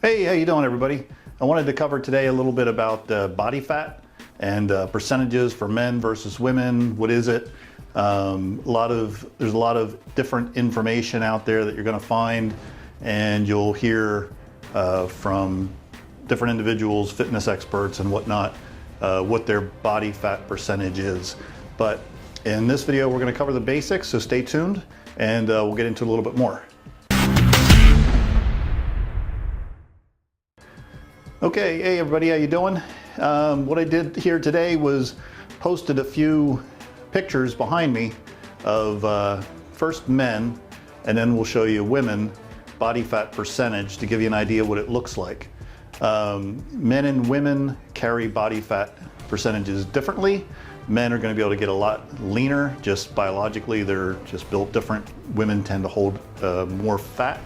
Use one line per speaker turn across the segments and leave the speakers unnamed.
Hey, how you doing, everybody? I wanted to cover today a little bit about body fat and percentages for men versus women. What is it? There's a lot of different information out there that you're going to find, and you'll hear from different individuals, fitness experts and whatnot, what their body fat percentage is. But in this video, we're going to cover the basics, so stay tuned, and we'll get into it a little bit more. Okay, hey everybody, how you doing? What I did here today was posted a few pictures behind me of first men, and then we'll show you women body fat percentage to give you an idea what it looks like. Men and women carry body fat percentages differently. Men are going to be able to get a lot leaner, just biologically they're just built different. Women tend to hold more fat.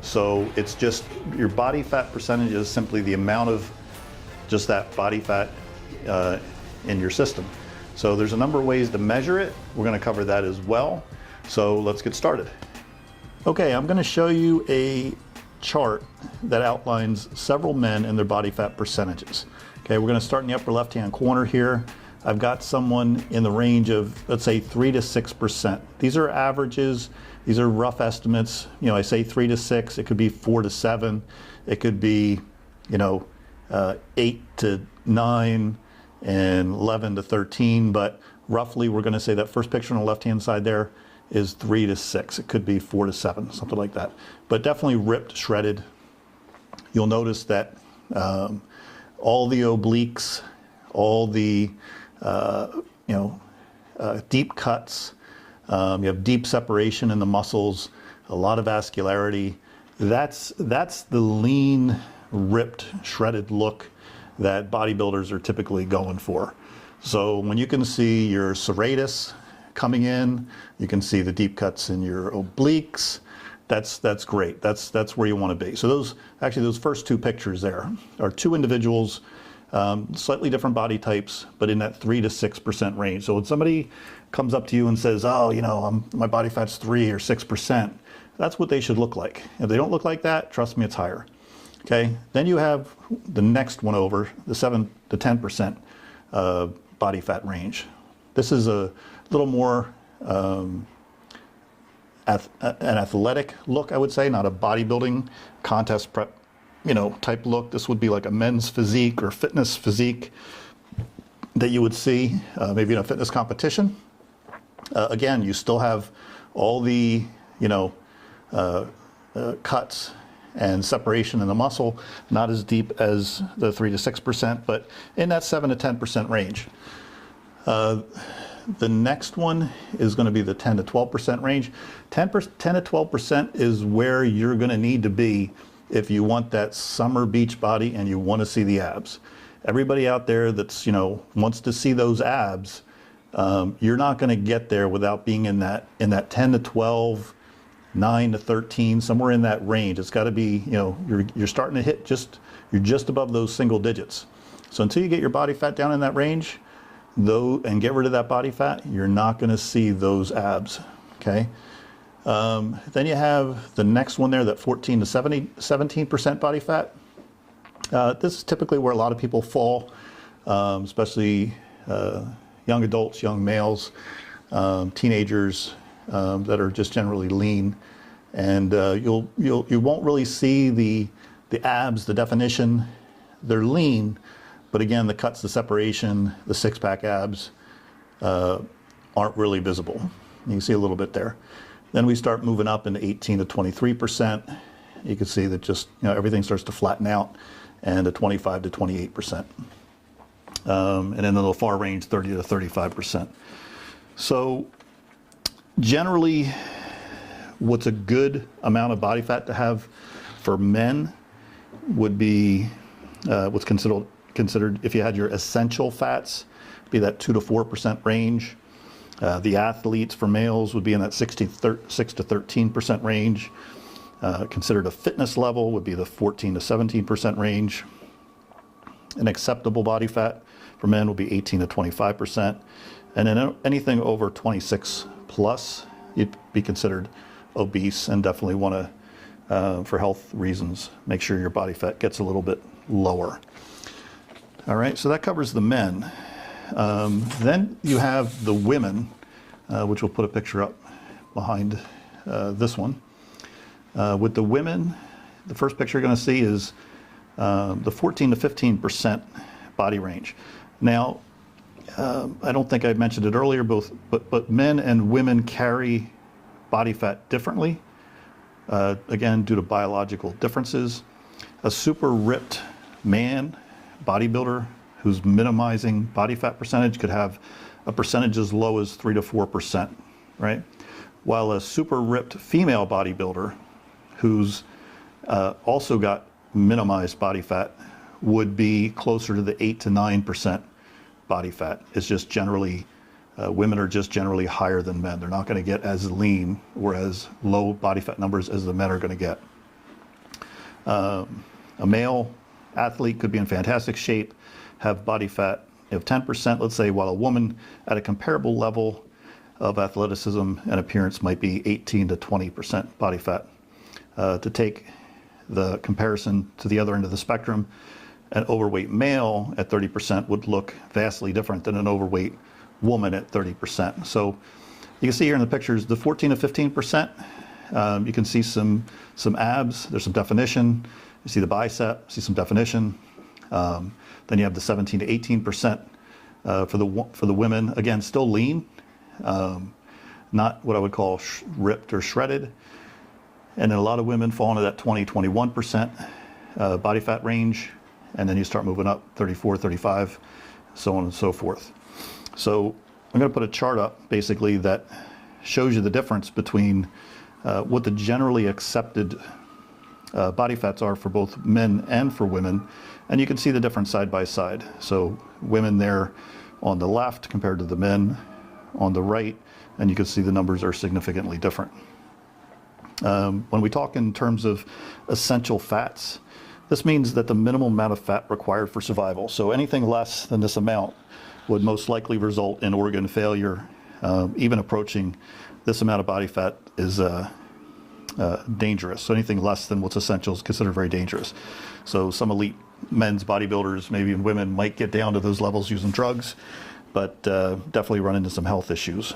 So it's just your body fat percentage is simply the amount of just that body fat in your system. So there's a number of ways to measure it. We're going to cover that as well. So let's get started. Okay, I'm going to show you a chart that outlines several men and their body fat percentages. Okay, we're going to start in the upper left-hand corner here. I've got someone in the range of, let's say, 3 to 6%. These are averages. These are rough estimates. You know, I say 3 to 6. It could be 4 to 7. It could be, 8 to 9 and 11 to 13. But roughly, we're going to say that first picture on the left-hand side there is 3 to 6. It could be 4 to 7, something like that. But definitely ripped, shredded. You'll notice that all the obliques, all the deep cuts. You have deep separation in the muscles, a lot of vascularity. That's the lean, ripped, shredded look that bodybuilders are typically going for. So when you can see your serratus coming in, you can see the deep cuts in your obliques. That's great. That's where you want to be. So those first two pictures there are two individuals. Slightly different body types, but in that 3 to 6% range. So when somebody comes up to you and says, oh, my body fat's 3 or 6%, that's what they should look like. If they don't look like that, trust me, it's higher. Okay. Then you have the next one over, the 7 to 10% body fat range. This is a little more an athletic look, I would say, not a bodybuilding contest prep type look. This would be like a men's physique or fitness physique that you would see maybe in a fitness competition. Again, you still have all the, cuts and separation in the muscle, not as deep as the 3 to 6%, but in that 7 to 10% range. The next one is going to be the 10 to 12% range. 10 to 12% is where you're going to need to be if you want that summer beach body and you want to see the abs. Everybody out there that's, wants to see those abs, you're not going to get there without being in that 10 to 12, 9 to 13, somewhere in that range. It's got to be, you're starting to hit you're just above those single digits. So until you get your body fat down in that range, and get rid of that body fat, you're not going to see those abs, okay? Then you have the next one there, that 14 to 17% body fat. This is typically where a lot of people fall, especially young adults, young males, teenagers that are just generally lean. And you won't really see the abs, the definition. They're lean, but again, the cuts, the separation, the six-pack abs aren't really visible. You can see a little bit there. Then we start moving up into 18 to 23%. You can see that just, everything starts to flatten out, and to 25 to 28%. And then in the far range, 30 to 35%. So generally, what's a good amount of body fat to have for men would be what's considered, if you had your essential fats, be that 2 to 4% range. The athletes for males would be in that 6 to 13% range. Considered a fitness level would be the 14 to 17% range. An acceptable body fat for men would be 18 to 25%. And then anything over 26 plus, you'd be considered obese and definitely want for health reasons. Make sure your body fat gets a little bit lower. All right, so that covers the men. Then you have the women, which we'll put a picture up behind this one. With the women, the first picture you're going to see is the 14 to 15% body range. Now, I don't think I mentioned it earlier, but men and women carry body fat differently, again, due to biological differences. A super ripped man, bodybuilder, who's minimizing body fat percentage could have a percentage as low as 3 to 4%, right? While a super ripped female bodybuilder who's also got minimized body fat would be closer to the 8 to 9% body fat. It's just generally, women are just generally higher than men. They're not going to get as lean or as low body fat numbers as the men are going to get. A male athlete could be in fantastic shape, have body fat of 10%, let's say, while a woman at a comparable level of athleticism and appearance might be 18 to 20% body fat. To take the comparison to the other end of the spectrum, an overweight male at 30% would look vastly different than an overweight woman at 30%. So you can see here in the pictures, the 14 to 15%, you can see some abs, there's some definition. You see the bicep, see some definition. Then you have the 17 to 18% for the women. Again, still lean, not what I would call ripped or shredded. And then a lot of women fall into that 20, 21% body fat range. And then you start moving up 34, 35, so on and so forth. So I'm going to put a chart up basically that shows you the difference between what the generally accepted body fats are for both men and for women. And you can see the difference side by side. So women there on the left compared to the men on the right, and you can see the numbers are significantly different. When we talk in terms of essential fats, this means that the minimum amount of fat required for survival. So anything less than this amount would most likely result in organ failure. Even approaching this amount of body fat is dangerous. So anything less than what's essential is considered very dangerous. So some elite men's bodybuilders, maybe even women, might get down to those levels using drugs, but definitely run into some health issues.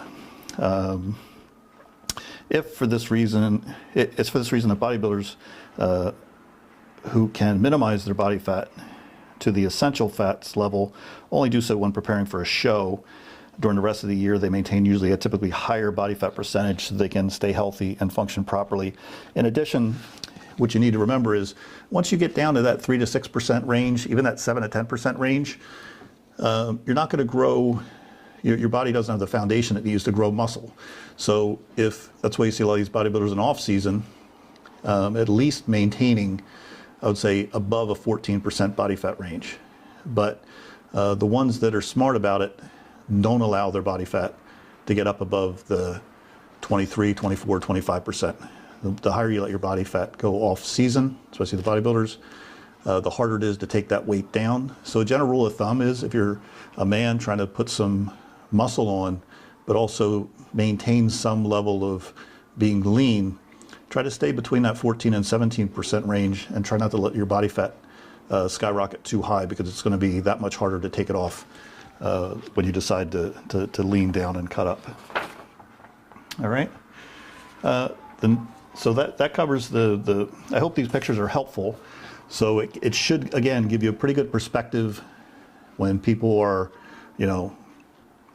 It's for this reason that bodybuilders who can minimize their body fat to the essential fats level only do so when preparing for a show. During the rest of the year, they maintain usually a typically higher body fat percentage so they can stay healthy and function properly. In addition, what you need to remember is once you get down to that 3 to 6% range, even that 7 to 10% range, you're not going to grow. Your body doesn't have the foundation it needs to grow muscle. So if that's why you see a lot of these bodybuilders in off season, at least maintaining, I would say, above a 14% body fat range. But the ones that are smart about it don't allow their body fat to get up above the 23, 24, 25%. The higher you let your body fat go off season, especially the bodybuilders, the harder it is to take that weight down. So a general rule of thumb is if you're a man trying to put some muscle on, but also maintain some level of being lean, try to stay between that 14 and 17% range and try not to let your body fat skyrocket too high, because it's going to be that much harder to take it off when you decide to lean down and cut up. All right. So that covers I hope these pictures are helpful. So it should, again, give you a pretty good perspective when people are,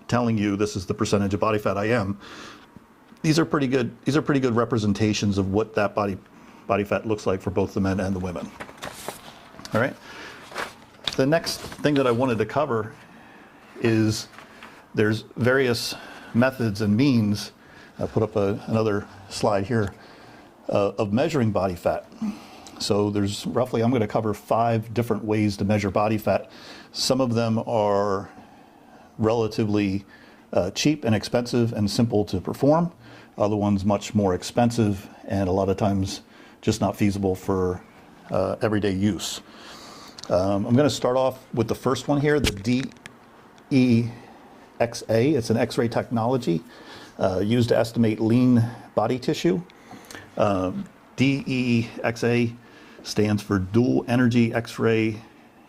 telling you this is the percentage of body fat I am. These are pretty good representations of what that body fat looks like for both the men and the women. All right. The next thing that I wanted to cover is there's various methods and means. I put up another slide here of measuring body fat. So there's roughly, I'm going to cover 5 different ways to measure body fat. Some of them are relatively cheap and expensive and simple to perform. Other ones much more expensive and a lot of times just not feasible for everyday use. I'm going to start off with the first one here, the DEXA. It's an X-ray technology used to estimate lean body tissue. DEXA stands for dual energy X-ray,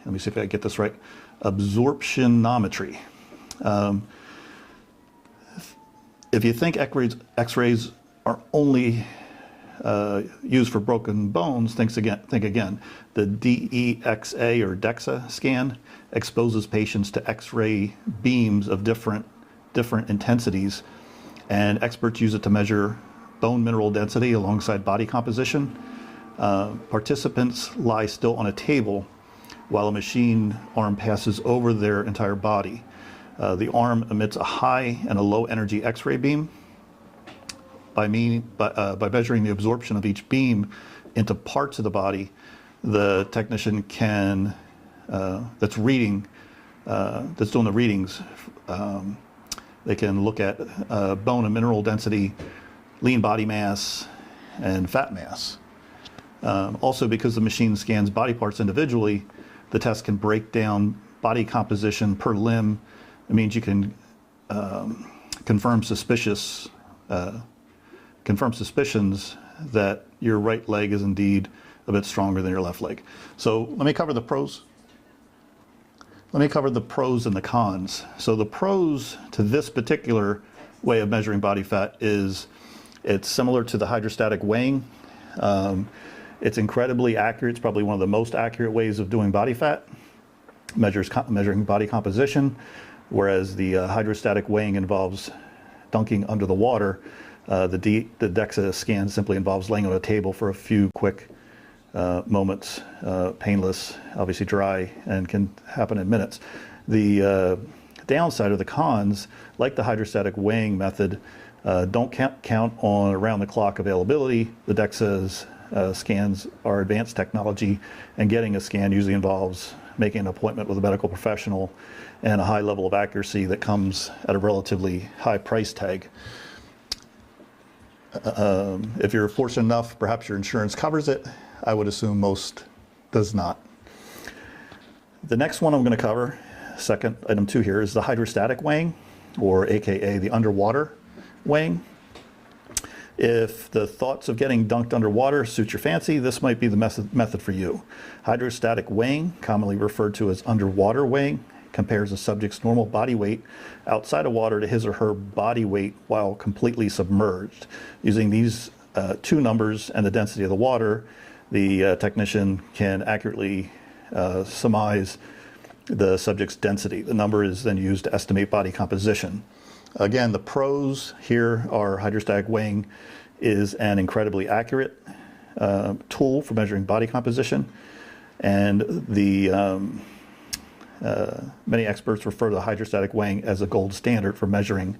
let me see if I get this right, absorptionometry. If you think X-rays are only used for broken bones, think again. The DEXA or DEXA scan exposes patients to X-ray beams of different intensities, and experts use it to measure bone mineral density alongside body composition. Participants lie still on a table while a machine arm passes over their entire body. The arm emits a high and a low energy X-ray beam. By measuring the absorption of each beam into parts of the body, the technician can, that's doing the readings, they can look at bone and mineral density, lean body mass, and fat mass. Also, because the machine scans body parts individually, the test can break down body composition per limb. It means you can confirm suspicions that your right leg is indeed a bit stronger than your left leg. So let me cover the pros. Let me cover the pros and the cons. So the pros to this particular way of measuring body fat is it's similar to the hydrostatic weighing. It's incredibly accurate. It's probably one of the most accurate ways of doing body fat, measuring body composition, whereas the hydrostatic weighing involves dunking under the water. The DEXA scan simply involves laying on a table for a few quick moments, painless, obviously dry, and can happen in minutes. The downside or the cons, like the hydrostatic weighing method, don't count on around-the-clock availability. The DEXA's scans are advanced technology, and getting a scan usually involves making an appointment with a medical professional and a high level of accuracy that comes at a relatively high price tag. If you're fortunate enough, perhaps your insurance covers it. I would assume most does not. The next one I'm going to cover, second item 2 here, is the hydrostatic weighing, or AKA the underwater weighing. If the thoughts of getting dunked underwater suit your fancy, this might be the method for you. Hydrostatic weighing, commonly referred to as underwater weighing, compares a subject's normal body weight outside of water to his or her body weight while completely submerged. Using these two numbers and the density of the water, the technician can accurately surmise the subject's density. The number is then used to estimate body composition. Again, the pros here are hydrostatic weighing is an incredibly accurate tool for measuring body composition, and the many experts refer to hydrostatic weighing as a gold standard for measuring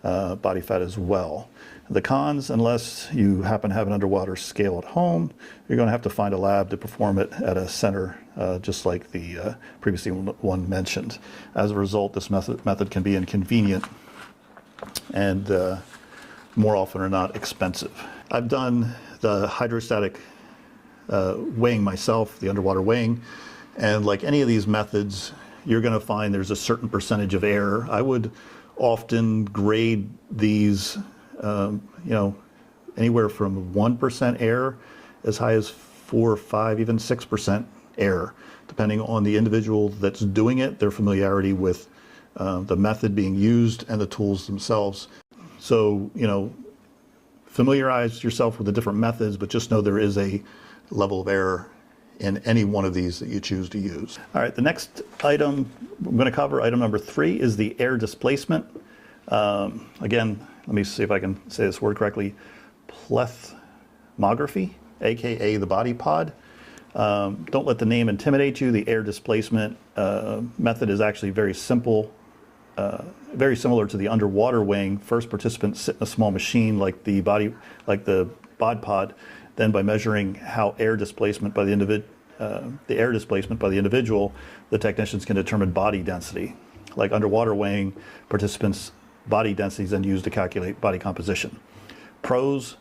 body fat as well. The cons, unless you happen to have an underwater scale at home, you're going to have to find a lab to perform it at a center, just like the previously one mentioned. As a result, this method can be inconvenient and more often or not expensive. I've done the hydrostatic weighing myself, the underwater weighing, and like any of these methods, you're going to find there's a certain percentage of error. I would often grade these, anywhere from 1% error as high as 4, 5, even 6% error, depending on the individual that's doing it, their familiarity with the method being used and the tools themselves. So, familiarize yourself with the different methods, but just know there is a level of error in any one of these that you choose to use. All right, the next item I'm going to cover, item number 3, is the air displacement. Again, let me see if I can say this word correctly. Plethysmography, aka the body pod. Don't let the name intimidate you. The air displacement method is actually very simple, very similar to the underwater weighing. First, participants sit in a small machine like the bod pod. Then, by measuring how air displacement by the individual, the technicians can determine body density. Like underwater weighing, participants' body density is then used to calculate body composition. Pros: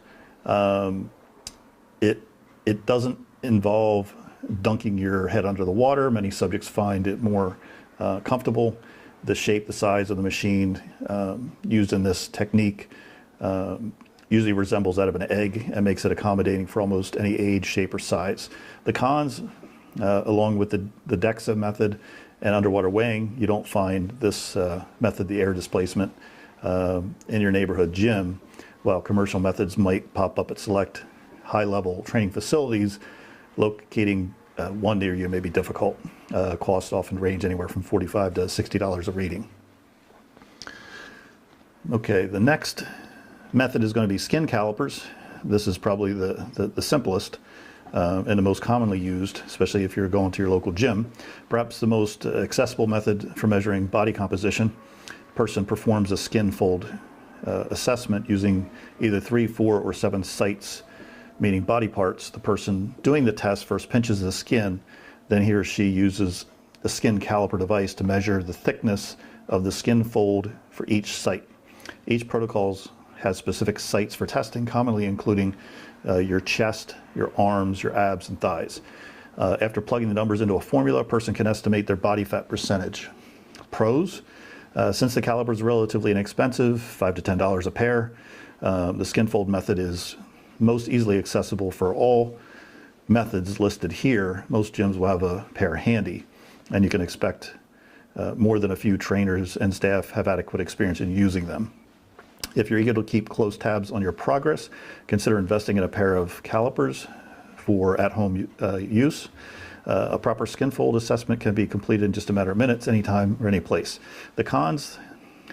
it doesn't involve dunking your head under the water. Many subjects find it more comfortable. The shape, the size of the machine used in this technique usually resembles that of an egg and makes it accommodating for almost any age, shape, or size. The cons, along with the DEXA method and underwater weighing, you don't find this method, the air displacement, in your neighborhood gym, while commercial methods might pop up at select high-level training facilities. Locating one near you may be difficult. Costs often range anywhere from $45 to $60 a reading. Okay, the next method is going to be skin calipers. This is probably the simplest and the most commonly used, especially if you're going to your local gym. Perhaps the most accessible method for measuring body composition. A person performs a skin fold assessment using either 3, 4, or 7 sites, meaning body parts. The person doing the test first pinches the skin, then he or she uses a skin caliper device to measure the thickness of the skin fold for each site. Each protocol has specific sites for testing, commonly including your chest, your arms, your abs, and thighs. After plugging the numbers into a formula, a person can estimate their body fat percentage. Pros, since the caliper is relatively inexpensive, $5 to $10 a pair, the skin fold method is most easily accessible for all methods listed here. Most gyms will have a pair handy, and you can expect more than a few trainers and staff have adequate experience in using them. If you're eager to keep close tabs on your progress, consider investing in a pair of calipers for at-home use. A proper skin fold assessment can be completed in just a matter of minutes, anytime or any place. The cons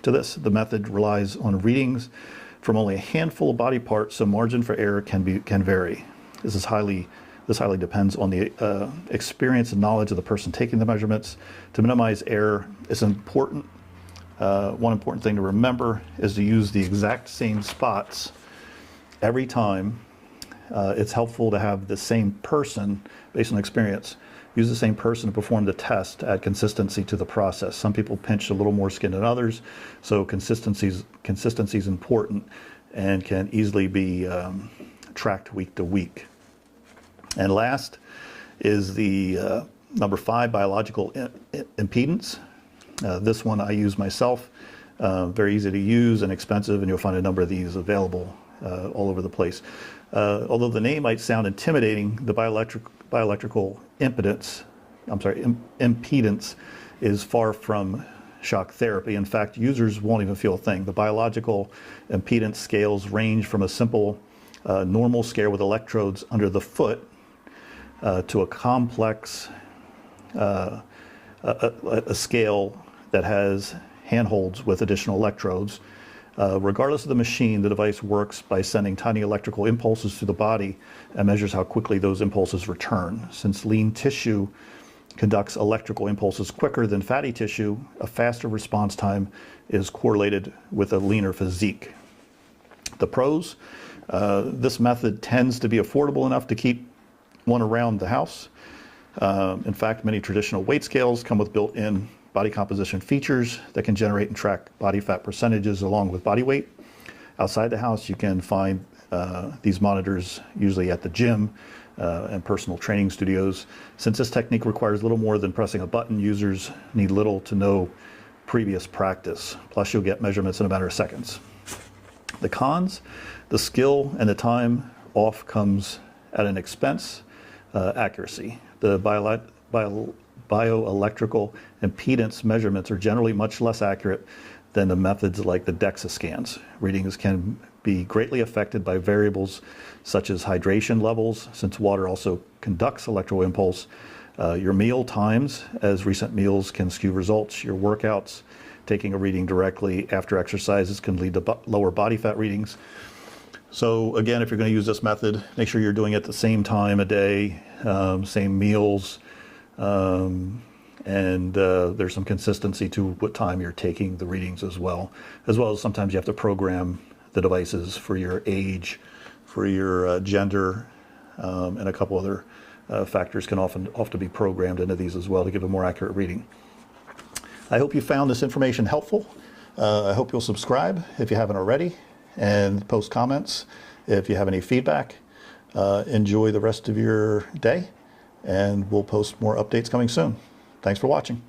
to this, the method relies on readings from only a handful of body parts, so margin for error can vary. This highly depends on the experience and knowledge of the person taking the measurements. To minimize error, it's important. One important thing to remember is to use the exact same spots every time. It's helpful to have the same person, based on experience, use the same person to perform the test to add consistency to the process. Some people pinch a little more skin than others, so consistency is important and can easily be tracked week to week. And last is the number 5, biological impedance. This one I use myself. Very easy to use and expensive, and you'll find a number of these available all over the place. Although the name might sound intimidating, the bioelectrical impedance is far from shock therapy. In fact, users won't even feel a thing. The biological impedance scales range from a simple normal scale with electrodes under the foot to a complex a scale that has handholds with additional electrodes. Regardless of the machine, the device works by sending tiny electrical impulses through the body and measures how quickly those impulses return. Since lean tissue conducts electrical impulses quicker than fatty tissue, a faster response time is correlated with a leaner physique. The pros, this method tends to be affordable enough to keep one around the house. In fact, many traditional weight scales come with built-in body composition features that can generate and track body fat percentages along with body weight. Outside the house, you can find these monitors usually at the gym and personal training studios. Since this technique requires little more than pressing a button, users need little to no previous practice. Plus, you'll get measurements in a matter of seconds. The cons, the skill and the time off comes at an expense. Accuracy. The bioelectrical impedance measurements are generally much less accurate than the methods like the DEXA scans. Readings can be greatly affected by variables such as hydration levels, since water also conducts electrical impulse. Your meal times, as recent meals can skew results. Your workouts, taking a reading directly after exercises can lead to lower body fat readings. So again, if you're going to use this method, make sure you're doing it at the same time a day, same meals, and there's some consistency to what time you're taking the readings as well as sometimes you have to program the devices for your age, for your gender, and a couple other factors can often be programmed into these as well to give a more accurate reading. I hope you found this information helpful. I hope you'll subscribe if you haven't already, and post comments if you have any feedback. Enjoy the rest of your day, and we'll post more updates coming soon. Thanks for watching.